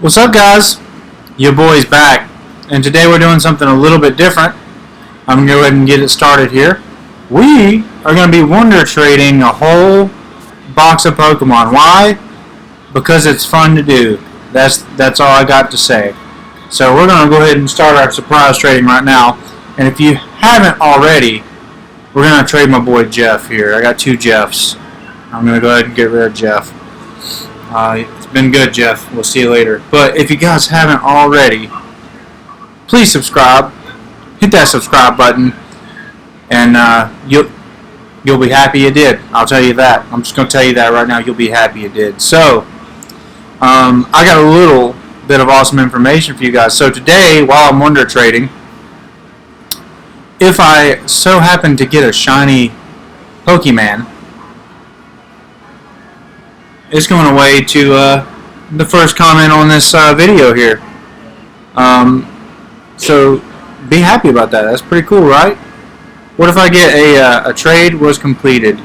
What's up, guys? Your boy's back, and today we're doing something a little bit different. I'm going to go ahead and get it started here. We are going to be wonder trading a whole box of Pokemon. Why? Because it's fun to do. That's all I got to say. So we're going to go ahead and start our surprise trading right now. And if you haven't already, we're going to trade my boy Jeff here. I got two Jeffs. I'm going to go ahead and get rid of Jeff. It's been good, Jeff. We'll see you later. But if you guys haven't already, please subscribe. Hit that subscribe button, and you'll be happy you did. I'll tell you that. I'm just going to tell you that right now. You'll be happy you did. So, I got a little bit of awesome information for you guys. So today, while I'm wonder trading, if I so happen to get a shiny Pokemon, it's going away to the first comment on this video here. So be happy about that. That's pretty cool, right? What if I get a trade was completed?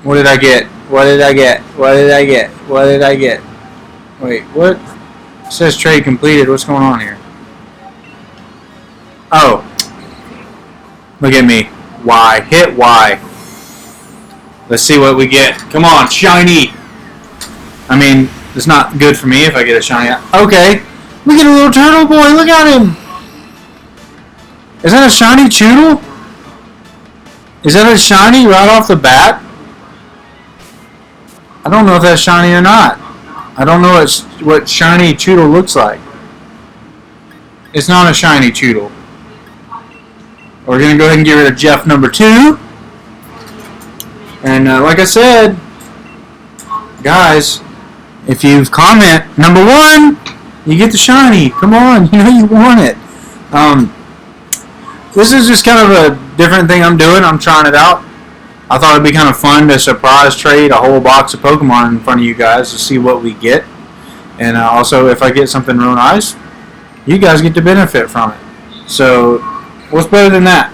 What did I get? What did I get? What did I get? What did I get? Wait, what? It says trade completed. What's going on here? Oh. Look at me. Y. Hit Y. Let's see what we get. Come on, shiny. I mean, it's not good for me if I get a shiny. Okay. We get a little turtle boy. Look at him. Is that a shiny Choodle? Is that a shiny right off the bat? I don't know if that's shiny or not. I don't know what shiny Choodle looks like. It's not a shiny Choodle. We're going to go ahead and get rid of Jeff number 2. And like I said, guys, if you comment number 1, you get the shiny. Come on, you know you want it. This is just kind of a different thing I'm doing. I'm trying it out. I thought it'd be kind of fun to surprise trade a whole box of Pokemon in front of you guys to see what we get. And also, if I get something real nice, you guys get to benefit from it. So, what's better than that?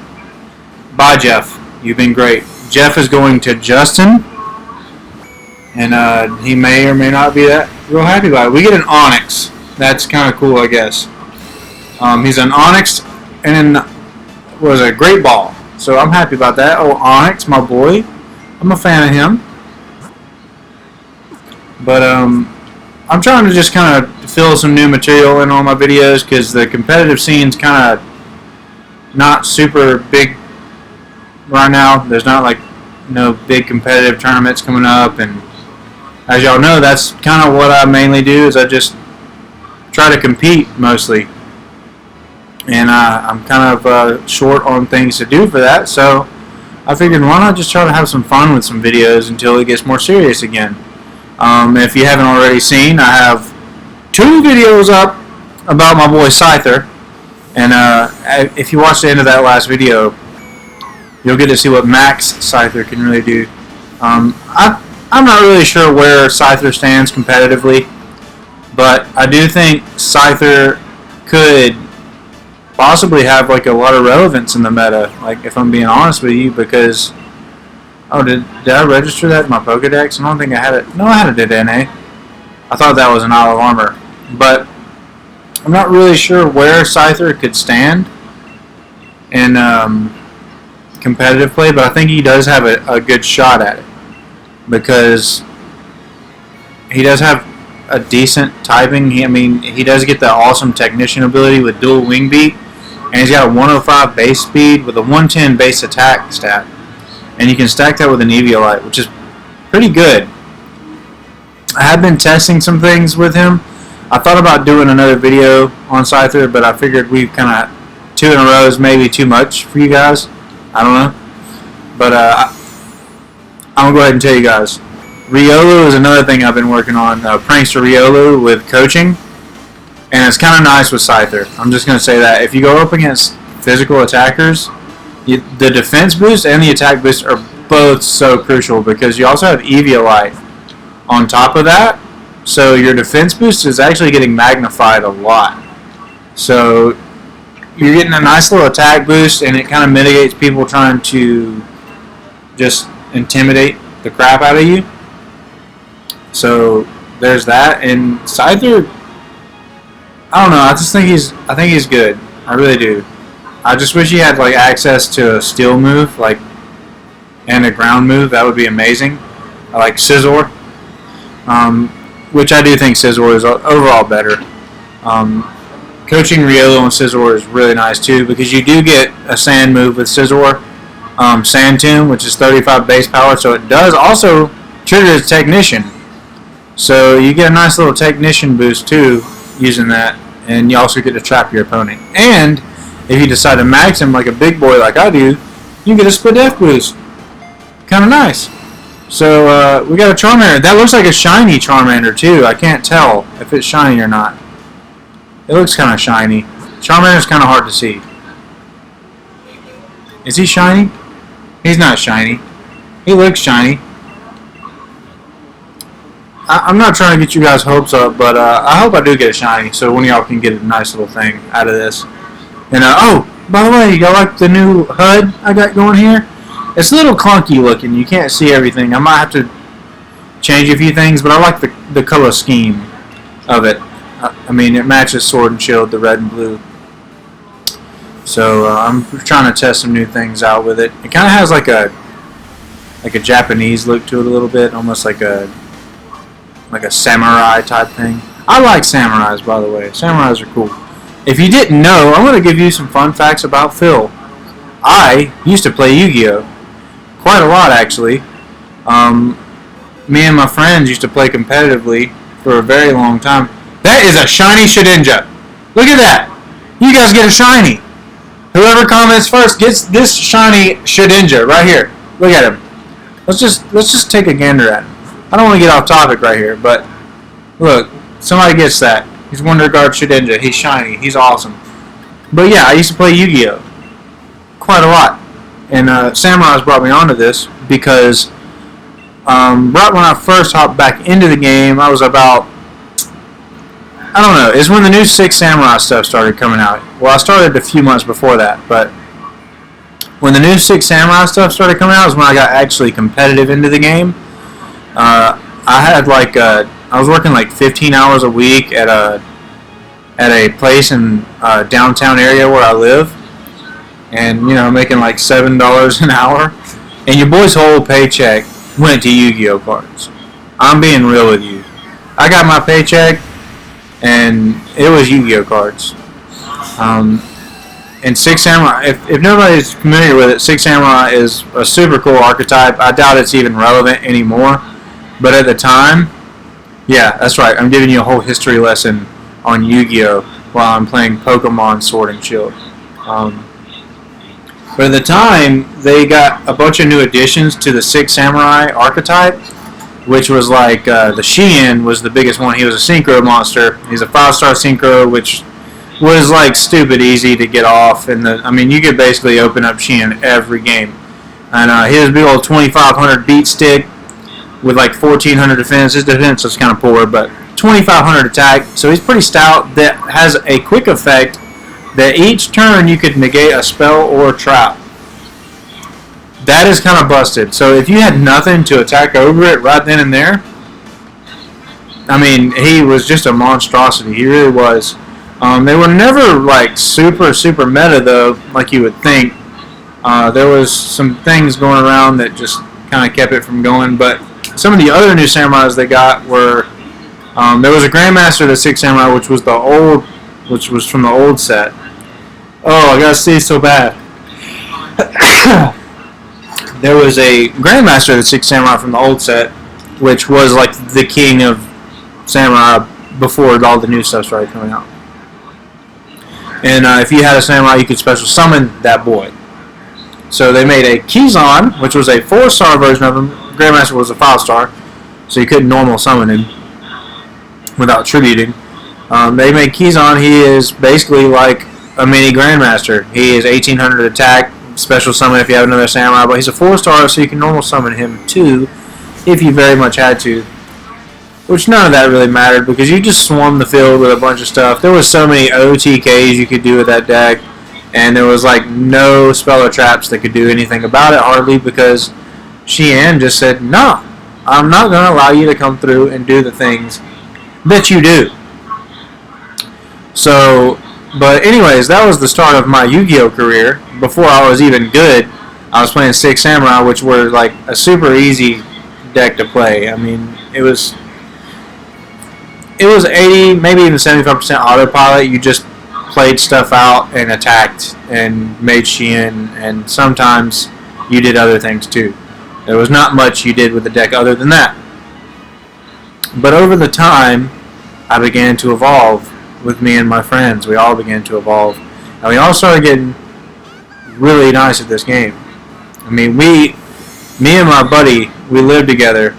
Bye, Jeff. You've been great. Jeff is going to Justin, and he may or may not be that real happy about it. We get an Onyx. That's kind of cool, I guess. He's an Onyx and was a Great Ball. So I'm happy about that. Oh, Onyx, my boy. I'm a fan of him. But I'm trying to just kind of fill some new material in all my videos because the competitive scene's kind of not super big right now. There's not like no big competitive tournaments coming up, and as y'all know, that's kind of what I mainly do. Is I just try to compete mostly. And I'm kind of short on things to do for that, so I figured why not just try to have some fun with some videos until it gets more serious again. If you haven't already seen, I have 2 videos up about my boy Scyther, and if you watch the end of that last video, you'll get to see what Max Scyther can really do. I'm not really sure where Scyther stands competitively, but I do think Scyther could possibly have like a lot of relevance in the meta, like if I'm being honest with you, because did I register that in my Pokedex? I don't think I had it. No, I had it at NA. I thought that was an Isle of Armor, but I'm not really sure where Scyther could stand in competitive play, but I think he does have a good shot at it because he does have a decent typing. He does get the awesome technician ability with dual wing beat. And he's got a 105 base speed with a 110 base attack stat. And you can stack that with an Eviolite, which is pretty good. I have been testing some things with him. I thought about doing another video on Scyther, but I figured we've kind of 2 in a row is maybe too much for you guys. I don't know. But I'm going to go ahead and tell you guys. Riolu is another thing I've been working on. Prankster Riolu with coaching. And it's kind of nice with Scyther. I'm just going to say that. If you go up against physical attackers, the defense boost and the attack boost are both so crucial because you also have Eviolite on top of that. So your defense boost is actually getting magnified a lot. So you're getting a nice little attack boost, and it kind of mitigates people trying to just intimidate the crap out of you. So there's that. And Scyther, I don't know. I think he's good. I really do. I just wish he had like access to a steel move, like, and a ground move. That would be amazing. I like Scizor, which I do think Scizor is overall better. Coaching Riolo and Scizor is really nice too, because you do get a sand move with Scizor, Sand Tomb, which is 35 base power, so it does also trigger its Technician. So you get a nice little Technician boost too using that, and you also get to trap your opponent. And if you decide to max him like a big boy like I do, you get a split F boost. Kind of nice. So we got a Charmander. That looks like a shiny Charmander too. I can't tell if it's shiny or not. It looks kind of shiny. Charmander's kind of hard to see. Is he shiny? He's not shiny. He looks shiny. I'm not trying to get you guys' hopes up, but I hope I do get a shiny, so one of y'all can get a nice little thing out of this. And oh, by the way, y'all like the new HUD I got going here? It's a little clunky looking. You can't see everything. I might have to change a few things, but I like the color scheme of it. I mean, it matches Sword and Shield, the red and blue. So I'm trying to test some new things out with it. It kind of has like a Japanese look to it a little bit, almost like a samurai type thing. I like samurais, by the way. Samurais are cool. If you didn't know, I'm going to give you some fun facts about Phil. I used to play Yu-Gi-Oh! Quite a lot, actually. Me and my friends used to play competitively for a very long time. That is a shiny Shedinja. Look at that. You guys get a shiny. Whoever comments first gets this shiny Shedinja right here. Look at him. Let's just take a gander at him. I don't want to get off topic right here, but look, somebody gets that. He's Wonder Guard Shedinja. He's shiny. He's awesome. But yeah, I used to play Yu-Gi-Oh! Quite a lot. And Samurai's brought me onto this because right when I first hopped back into the game, I was about, I don't know, it's when the new 6 Samurai stuff started coming out. Well, I started a few months before that, but when the new 6 Samurai stuff started coming out is when I got actually competitive into the game. I had like I was working like 15 hours a week at a place in downtown area where I live, and you know, making like $7 an hour, and your boy's whole paycheck went to Yu-Gi-Oh cards. I'm being real with you. I got my paycheck, and it was Yu-Gi-Oh cards. And 6 Samurai, if nobody's familiar with it, 6 Samurai is a super cool archetype. I doubt it's even relevant anymore, but at the time, yeah, that's right. I'm giving you a whole history lesson on Yu-Gi-Oh while I'm playing Pokemon Sword and Shield. But at the time, they got a bunch of new additions to the 6 Samurai archetype, which was like the Shien was the biggest one. He was a Synchro monster. He's a 5-star Synchro, which was like stupid easy to get off. And I mean, you could basically open up Shien every game. And he was a big old 2,500 beat stick with like 1,400 defense. His defense was kind of poor, but 2,500 attack. So he's pretty stout. That has a quick effect that each turn you could negate a spell or a trap. That is kind of busted. So if you had nothing to attack over it right then and there, I mean, he was just a monstrosity. He really was. They were never like super meta though, like you would think. There was some things going around that just kind of kept it from going. But some of the other new samurais they got were there was a Grandmaster of the 6 Samurai, which was from the old set. Oh, I gotta see so bad. There was a Grandmaster of the 6 Samurai from the old set, which was like the king of samurai before all the new stuff started coming out. And if you had a samurai, you could special summon that boy. So they made a Kizan, which was a 4-star version of him. Grandmaster was a 5-star, so you couldn't normal summon him without tributing. They made Kizan. He is basically like a mini Grandmaster. He is 1,800 attack, special summon if you have another samurai, but he's a 4-star, so you can normal summon him too, if you very much had to. Which none of that really mattered, because you just swarmed the field with a bunch of stuff. There was so many OTKs you could do with that deck, and there was like no spell or traps that could do anything about it, hardly, because Xian just said, "Nah, I'm not going to allow you to come through and do the things that you do. So, but anyways, that was the start of my Yu-Gi-Oh career. Before I was even good, I was playing Six Samurai, which were like a super easy deck to play. I mean, it was 80, maybe even 75% autopilot. You just played stuff out and attacked and made Shien, and sometimes you did other things too. There was not much you did with the deck other than that. But over the time, I began to evolve with me and my friends. We all began to evolve, and we all started getting really nice at this game. I mean, me and my buddy, we lived together,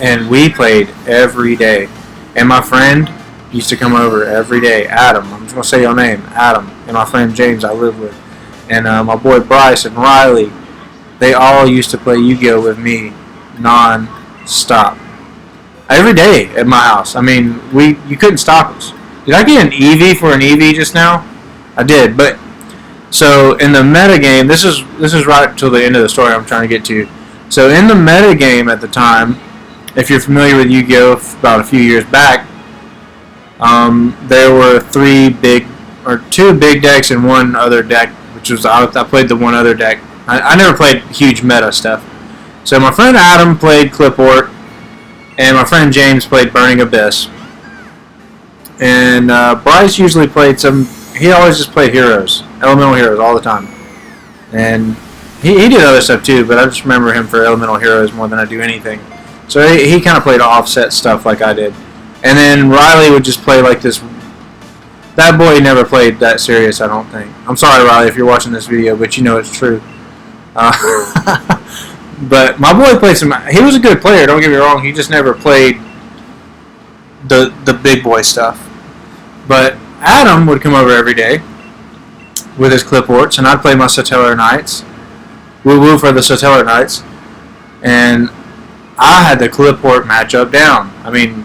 and we played every day. And my friend used to come over every day. Adam, I'm just going to say your name, Adam. And my friend James I live with. And my boy Bryce and Riley, they all used to play Yu-Gi-Oh! With me non-stop. Every day at my house. I mean, you couldn't stop us. Did I get an EV for an EV just now? I did, but so in the meta game, this is right till the end of the story I'm trying to get to. So in the meta game at the time, if you're familiar with Yu-Gi-Oh! About a few years back, there were two big decks and one other deck, which was I played the one other deck. I never played huge meta stuff. So my friend Adam played Cliport, and my friend James played Burning Abyss. And Bryce usually played he always just played heroes, elemental heroes all the time. And he did other stuff too, but I just remember him for elemental heroes more than I do anything. So he kind of played offset stuff like I did. And then Riley would just play like this. That boy never played that serious, I don't think. I'm sorry, Riley, if you're watching this video, but you know it's true. But my boy played he was a good player, don't get me wrong. He just never played the big boy stuff. But Adam would come over every day with his Cliports, and I'd play my Satellar Knights. Woo-woo for the Satellar Knights. And I had the Cliport matchup down. I mean,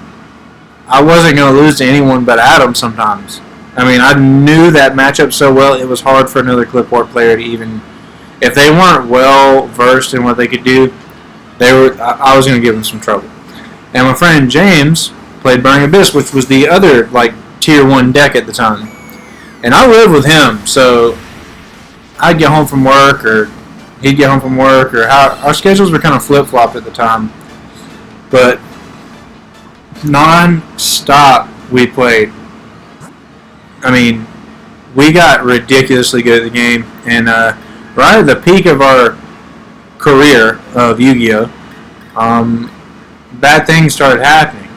I wasn't going to lose to anyone but Adam sometimes. I mean, I knew that matchup so well, it was hard for another Cliport player to even... If they weren't well versed in what they could do, I was going to give them some trouble. And my friend James played Burning Abyss, which was the other like tier 1 deck at the time. And I lived with him, so I'd get home from work, or he'd get home from work, or our schedules were kind of flip-flopped at the time. But non-stop we played. I mean, we got ridiculously good at the game, and right at the peak of our career of Yu-Gi-Oh, bad things started happening.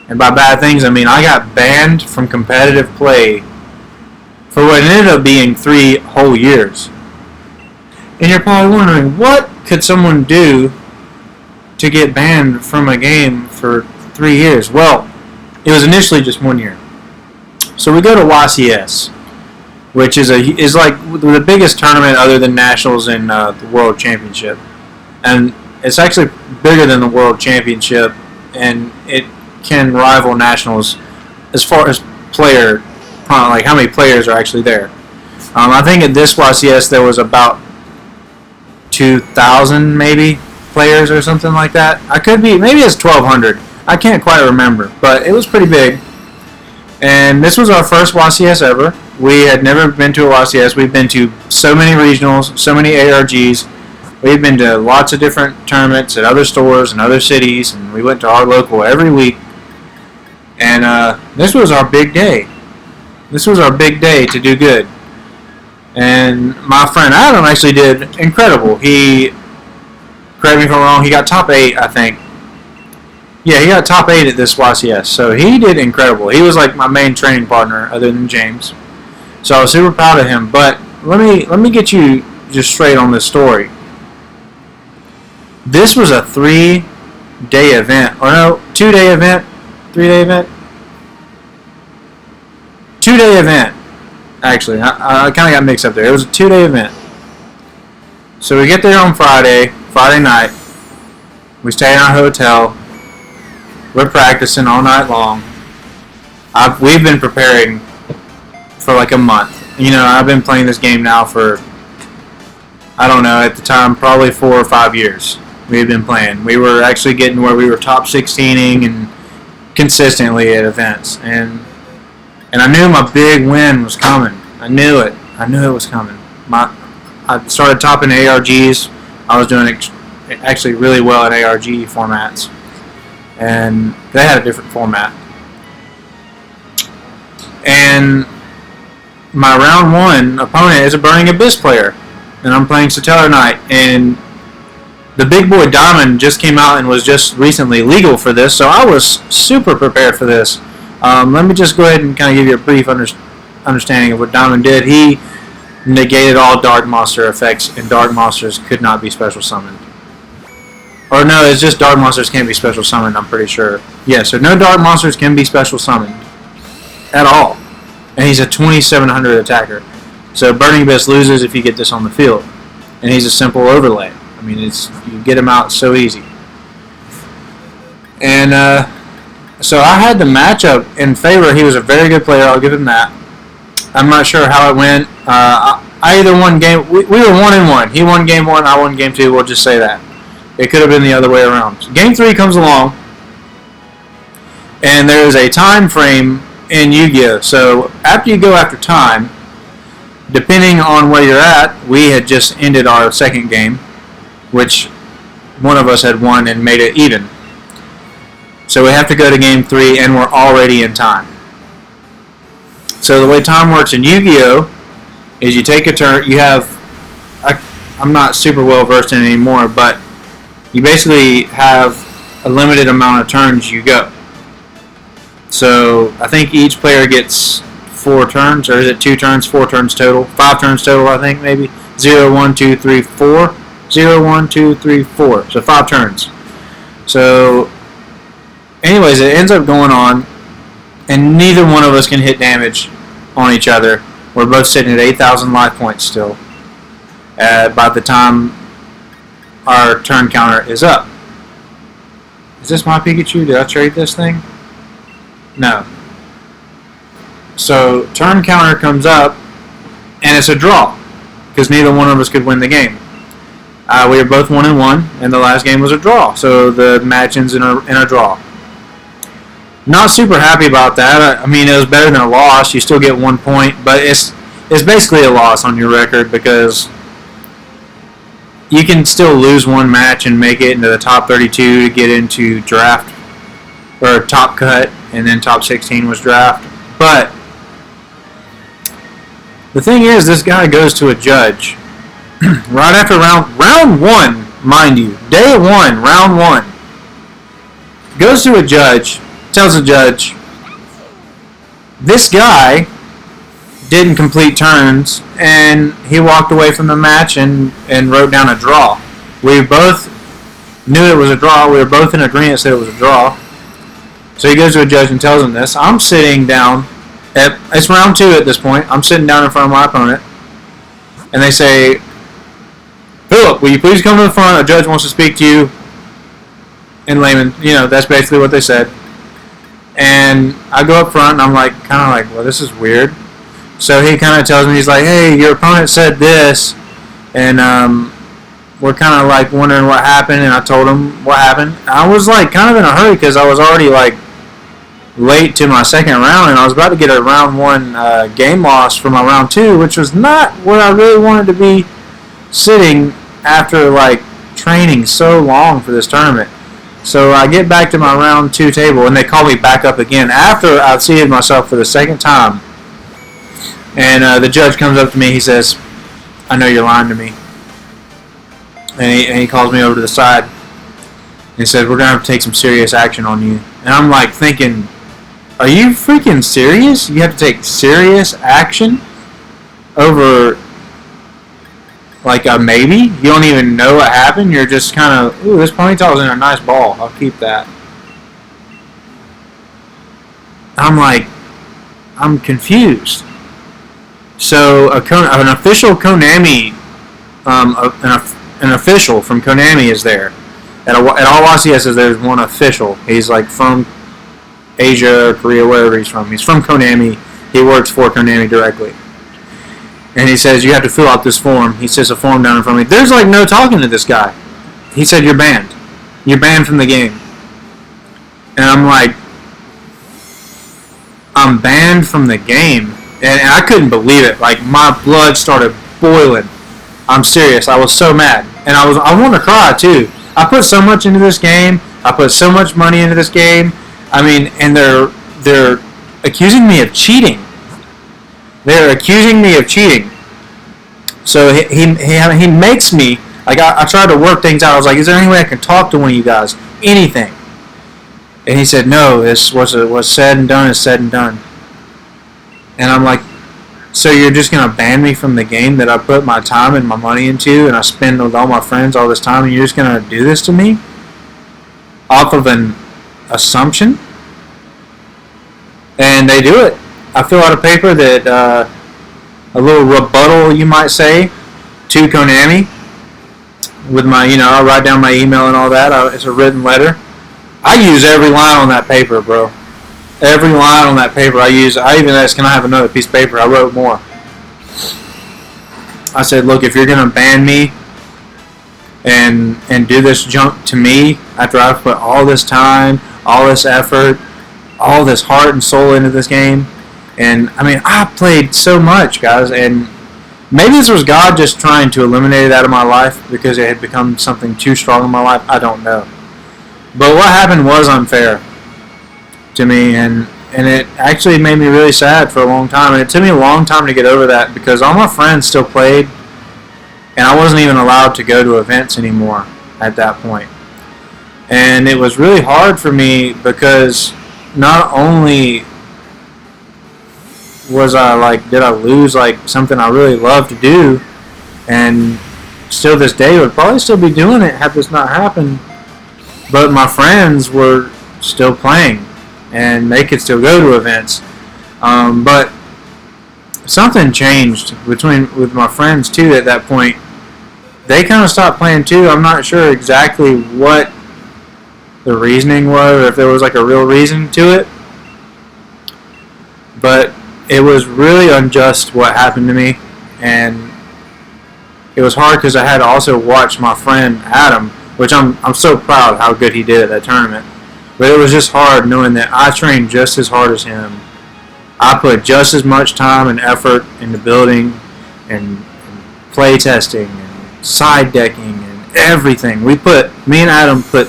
And by bad things, I mean I got banned from competitive play for what ended up being 3 whole years. And you're probably wondering, what could someone do to get banned from a game for 3 years? Well, it was initially just 1 year. So we go to YCS, which is like the biggest tournament other than Nationals and the World Championship. And it's actually bigger than the World Championship, and it can rival Nationals as far as player, like how many players are actually there. I think at this YCS there was about 2,000 maybe players or something like that. I could be, maybe it's 1,200. I can't quite remember, but it was pretty big. And this was our first YCS ever. We had never been to a YCS. We've been to so many regionals, so many ARGs. We've been to lots of different tournaments at other stores and other cities, and we went to our local every week. And this was our big day. This was our big day to do good. And my friend Adam actually did incredible. He, correct me if I'm wrong, he got top 8, I think. Yeah, he got top 8 at this YCS, so he did incredible. He was like my main training partner other than James. So I was super proud of him. But let me get you just straight on this story. This was a 3-day event. Or no, 2-day event? 3-day event? 2-day event. Actually, I kind of got mixed up there. It was a 2-day event. So we get there on Friday night. We stay in our hotel. We're practicing all night long. We've been preparing for like a month. You know, I've been playing this game now for, I don't know, at the time, probably 4 or 5 years we had been playing. We were actually getting where we were top 16ing and consistently at events. And I knew my big win was coming. I knew it. I knew it was coming. I started topping ARGs. I was doing actually really well at ARG formats. And they had a different format. And my round 1 opponent is a Burning Abyss player. And I'm playing Satellar Knight. And the big boy Diamond just came out and was just recently legal for this. So I was super prepared for this. Let me just go ahead and kind of give you a brief understanding of what Diamond did. He negated all Dark Monster effects, and Dark Monsters could not be special summoned. Or no, it's just Dark Monsters can't be special summoned, I'm pretty sure. Yeah, so no Dark Monsters can be special summoned at all. And he's a 2700 attacker. So Burning Abyss loses if you get this on the field. And he's a simple overlay. I mean, you get him out so easy. And so I had the matchup in favor. He was a very good player, I'll give him that. I'm not sure how it went. I either won game... We were 1-1. He won game 1, I won game 2. We'll just say that. It could have been the other way around. So game 3 comes along, and there is a time frame in Yu-Gi-Oh! So after you go after time, depending on where you're at, we had just ended our second game, which one of us had won and made it even. So we have to go to game 3, and we're already in time. So the way time works in Yu-Gi-Oh! Is you take a turn, you have, I'm not super well versed in it anymore, but you basically have a limited amount of turns you go. So I think each player gets 4 turns, or is it 2 turns, 4 turns total? 5 turns total, I think, maybe. 0, 1, 2, 3, 4. 0, 1, 2, 3, 4. So 5 turns. So anyways, it ends up going on, and neither one of us can hit damage on each other. We're both sitting at 8,000 life points still by the time our turn counter is up. Is this my Pikachu? Did I trade this thing? No. So turn counter comes up, and it's a draw because neither one of us could win the game. We were both 1-1, and the last game was a draw. So the match ends in a draw. Not super happy about that. I mean, it was better than a loss. You still get 1 point, but it's basically a loss on your record because you can still lose one match and make it into the top 32 to get into draft or top cut, and then top 16 was draft. But the thing is, this guy goes to a judge right after round 1, mind you, day 1, round 1. Goes to a judge. Tells the judge, this guy didn't complete turns, and he walked away from the match and wrote down a draw. We both knew it was a draw. We were both in agreement that it was a draw. So he goes to a judge and tells him this. I'm sitting down. It's round 2 at this point. I'm sitting down in front of my opponent, and they say, Philip, will you please come to the front? A judge wants to speak to you. In layman, that's basically what they said. And I go up front, and I'm kind of like, well, this is weird. So he kind of tells me, he's like, hey, your opponent said this, and we're kind of wondering what happened. And I told him what happened. I was kind of in a hurry because I was already late to my second round, and I was about to get a round 1 game loss for my round 2, which was not where I really wanted to be sitting after training so long for this tournament. So I get back to my round 2 table, and they call me back up again after I've seated myself for the second time. And the judge comes up to me. He says, I know you're lying to me. And he calls me over to the side. And he says, we're going to have to take some serious action on you. And I'm thinking, are you freaking serious? You have to take serious action over a maybe? You don't even know what happened? You're just kind of, ooh, this ponytail's in a nice ball. I'll keep that. I'm confused. So an official Konami, an official from Konami is there. At all I see, there's one official. He's from Asia or Korea, wherever he's from. He's from Konami. He works for Konami directly. And he says, you have to fill out this form. He says a form down in front of me. There's like no talking to this guy. He said, you're banned. You're banned from the game. And I'm like, I'm banned from the game. And I couldn't believe it. Like, my blood started boiling. I'm serious. I was so mad. And I wanted to cry, too. I put so much into this game. I put so much money into this game. I mean, and they're accusing me of cheating. They're accusing me of cheating. So he makes me, like, I tried to work things out. I was like, is there any way I can talk to one of you guys? Anything. And he said, no, this what's said and done is said and done. And I'm like, so you're just going to ban me from the game that I put my time and my money into and I spend with all my friends all this time and you're just going to do this to me? Off of an assumption? And they do it. I fill out a paper that, a little rebuttal, you might say, to Konami. With my, I write down my email and all that. It's a written letter. I use every line on that paper, bro. Every line on that paper I use. I even asked, can I have another piece of paper? I wrote more. I said, look, if you're going to ban me and do this junk to me after I've put all this time, all this effort, all this heart and soul into this game, and I mean, I played so much, guys, and maybe this was God just trying to eliminate it out of my life because it had become something too strong in my life. I don't know. But what happened was unfair to me, and it actually made me really sad for a long time, and it took me a long time to get over that because all my friends still played, and I wasn't even allowed to go to events anymore at that point. And it was really hard for me because not only was I like, did I lose like something I really love to do, and still this day would probably still be doing it had this not happened, but my friends were still playing and they could still go to events. But something changed with my friends too at that point. They kind of stopped playing too. I'm not sure exactly what the reasoning was, or if there was like a real reason to it, but it was really unjust what happened to me, and it was hard because I had to also watch my friend Adam, which I'm so proud how good he did at that tournament, but it was just hard knowing that I trained just as hard as him. I put just as much time and effort into building and play testing and side decking and everything. Me and Adam put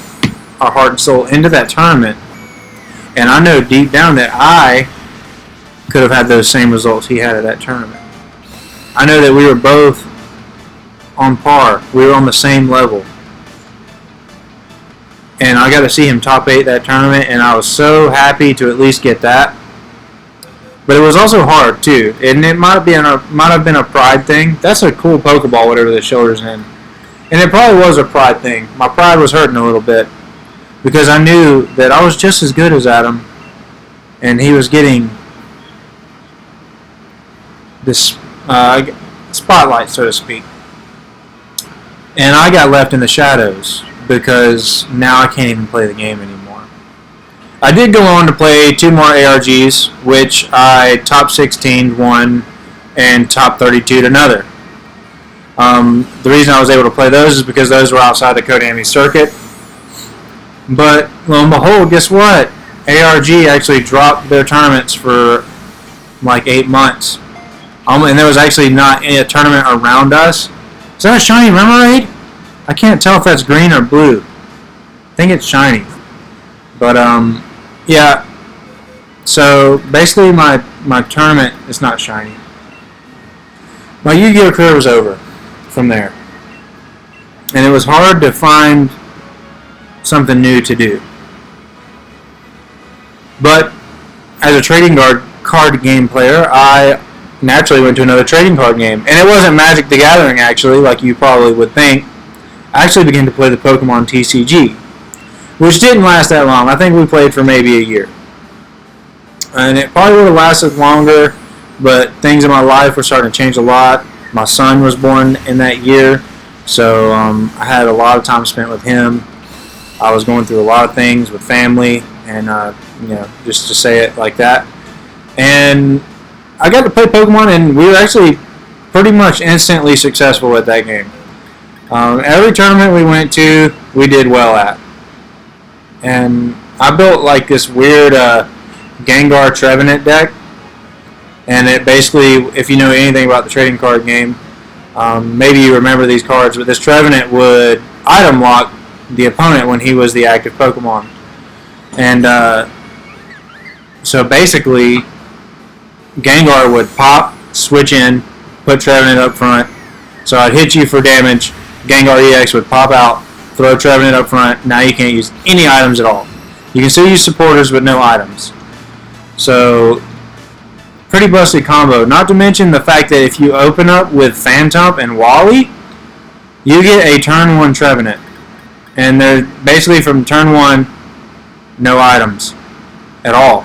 our heart and soul into that tournament, and I know deep down that I could have had those same results he had at that tournament. I know that we were both on par. We were on the same level. And I got to see him top 8 that tournament, and I was so happy to at least get that. But it was also hard too, and it might have been a pride thing. That's a cool Pokeball, whatever the shoulder's in, and it probably was a pride thing. My pride was hurting a little bit because I knew that I was just as good as Adam, and he was getting this spotlight, so to speak. And I got left in the shadows because now I can't even play the game anymore. I did go on to play 2 more ARGs, which I top 16'd one and top 32'd another. The reason I was able to play those is because those were outside the Konami circuit. But lo and behold, guess what? ARG actually dropped their tournaments for like 8 months. And there was actually not a tournament around us. Is that a shiny Remoraid? I can't tell if that's green or blue. I think it's shiny. But, yeah. So, basically my tournament is not shiny. My Yu-Gi-Oh! Career was over from there. And it was hard to find something new to do. But, as a trading card game player, I naturally went to another trading card game. And it wasn't Magic the Gathering, actually, like you probably would think. I actually began to play the Pokemon TCG, which didn't last that long. I think we played for maybe a year. And it probably would have lasted longer, but things in my life were starting to change a lot. My son was born in that year, so I had a lot of time spent with him. I was going through a lot of things with family, and just to say it like that. And I got to play Pokemon, and we were actually pretty much instantly successful at that game. Every tournament we went to, we did well at. And I built like this weird Gengar Trevenant deck. And it basically, if you know anything about the trading card game, maybe you remember these cards, but this Trevenant would item lock the opponent when he was the active Pokemon. And so basically, Gengar would pop, switch in, put Trevenant up front. So I'd hit you for damage. Gengar EX would pop out, throw Trevenant up front. Now you can't use any items at all. You can still use supporters, but no items. So, pretty busted combo. Not to mention the fact that if you open up with Phantump and Wally, you get a turn 1 Trevenant. And they're basically from turn 1, no items at all.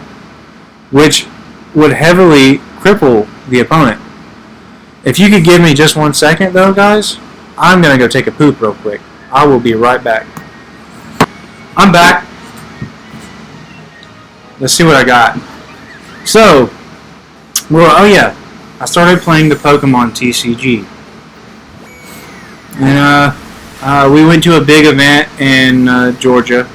Which would heavily cripple the opponent. If you could give me just 1 second though, guys, I'm going to go take a poop real quick. I will be right back. I'm back. Let's see what I got. So, well, oh yeah, I started playing the Pokemon TCG. And we went to a big event in Georgia.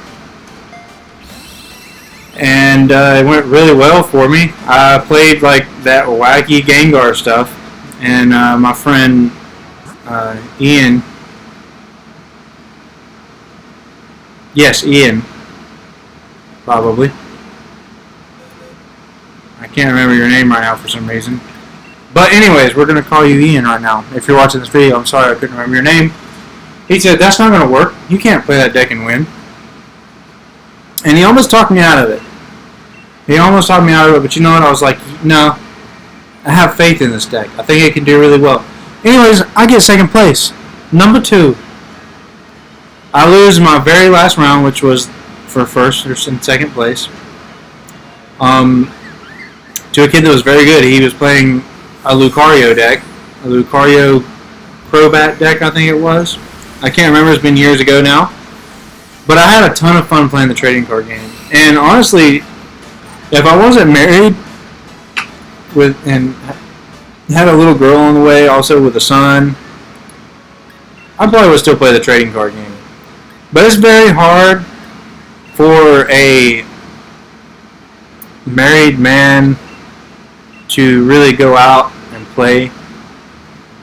And it went really well for me. I played like that wacky Gengar stuff. And my friend Ian, yes, Ian, probably. I can't remember your name right now for some reason. But anyways, we're going to call you Ian right now. If you're watching this video, I'm sorry I couldn't remember your name. He said, that's not going to work. You can't play that deck and win. And he almost talked me out of it. But you know what? I was like, no, I have faith in this deck. I think it can do really well. Anyways, I get second place. Number 2. I lose my very last round, which was for first or second place. To a kid that was very good. He was playing a Lucario deck. A Lucario Crobat deck, I think it was. I can't remember. It's been years ago now. But I had a ton of fun playing the trading card game. And honestly, if I wasn't married and had a little girl on the way, also with a son, I probably would still play the trading card game. But it's very hard for a married man to really go out and play in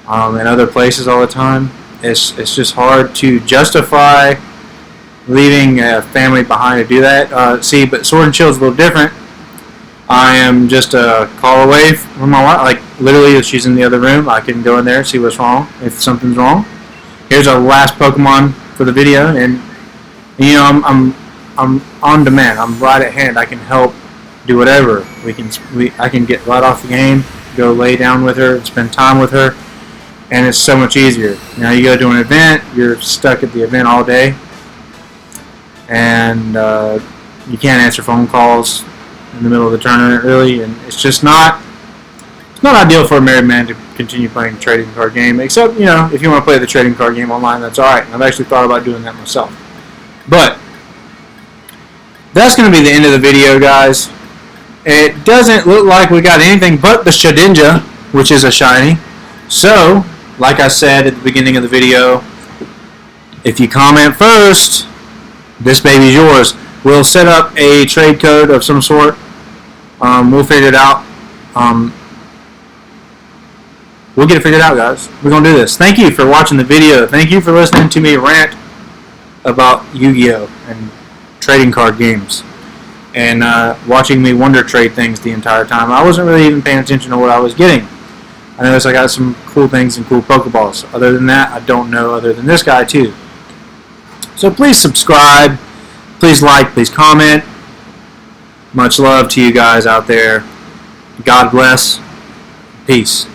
other places all the time. It's just hard to justify leaving a family behind to do that. See, but Sword and Shield is a little different. I am just a call away from my wife. Like, literally, if she's in the other room, I can go in there and see what's wrong, if something's wrong. Here's our last Pokemon for the video, and you know, I'm on demand. I'm right at hand. I can help do whatever. I can get right off the game, go lay down with her, spend time with her, and it's so much easier. You know, you go to an event, you're stuck at the event all day, and you can't answer phone calls in the middle of the tournament, really, and it's just not ideal for a married man to continue playing a trading card game, except, you know, if you want to play the trading card game online, that's alright. I've actually thought about doing that myself. But that's going to be the end of the video, guys. It doesn't look like we got anything but the Shedinja, which is a shiny. So, like I said at the beginning of the video, if you comment first, this baby's yours. We'll set up a trade code of some sort. We'll figure it out. We'll get it figured out, guys. We're going to do this. Thank you for watching the video. Thank you for listening to me rant about Yu-Gi-Oh! And trading card games. And watching me wonder trade things the entire time. I wasn't really even paying attention to what I was getting. I noticed I got some cool things and cool Pokeballs. Other than that, I don't know other than this guy, too. So please subscribe. Please like. Please comment. Much love to you guys out there. God bless. Peace.